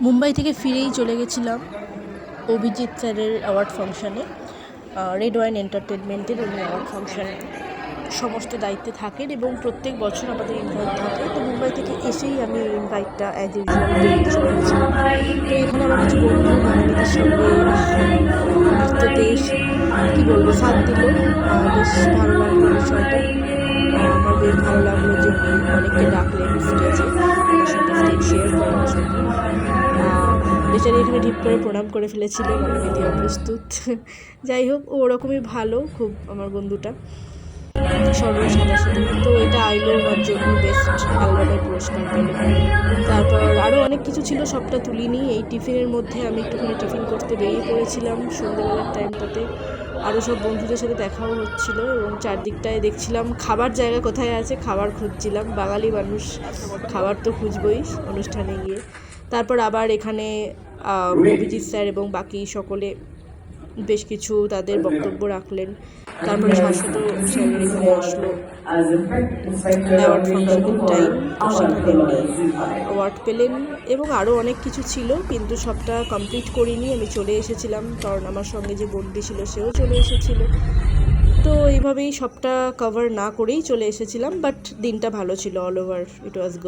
মুম্বাই থেকে ফিরেই চলে গেছিলাম অভিজিৎ স্যারের অ্যাওয়ার্ড ফাংশানে। রেড ওয়াইন এন্টারটেনমেন্টের উনি অ্যাওয়ার্ড ফাংশানে সমস্ত দায়িত্বে থাকেন এবং প্রত্যেক বছর আমাদের ইনভাইট থাকে। তো মুম্বাই থেকে এসেই আমি ইনভাইটটা অ্যাজ ইউজুয়াল দিল্লিতে চলে গেছিলাম। তো এখানে আমার কিছু বন্ধু বাঙালিদের সঙ্গে নৃত্যতে কী বলবো সাথ দিল। বেশ ভালো লাগলো বিষয়টা। আমার বেশ ভালো লাগলো যে উনি অনেককে ডাকলেন স্টেজে আমার সাথে স্টেজ শেয়ার করার জন্য। বেচারি এখানে ঢিপ করে প্রণাম করে ফেলেছিল, মানে বিধি অপ্রস্তুত। যাই হোক, ও ওরকমই ভালো খুব আমার বন্ধুটা, সরল সাদাসিধে। তো এটা আইলো ওনার জন্য বেস্ট অ্যালবামের পুরস্কার পেল। তারপর আরও অনেক কিছু ছিল, সবটা তুলিনি। এই টিফিনের মধ্যে আমি একটুখানি টিফিন করতে বেরিয়ে পড়েছিলাম সন্ধ্যেবেলার টাইমটাতে। আরও সব বন্ধুদের সাথে দেখাও হচ্ছিলো এবং চারদিকটায় দেখছিলাম খাবার জায়গা কোথায় আছে, খাবার খুঁজছিলাম। বাঙালি মানুষ, খাবার তো খুঁজবই অনুষ্ঠানে গিয়ে। তারপর আবার এখানে অভিজিৎ স্যার এবং বাকি সকলে বেশ কিছু তাদের বক্তব্য রাখলেন। তারপরে শাশ্বত স্যারের এখানে আসলো অ্যাওয়ার্ড ফাংশনের টাইম, তো সেখানে উনি অ্যাওয়ার্ড পেলেন এবং আরও অনেক কিছু ছিল, কিন্তু সবটা কমপ্লিট করিনি। আমি চলে এসেছিলাম কারণ আমার সঙ্গে যে বন্ধু ছিল সেও চলে এসেছিল। তো এইভাবেই সবটা কভার না করেই চলে এসেছিলাম, বাট দিনটা ভালো ছিল। All over it was good.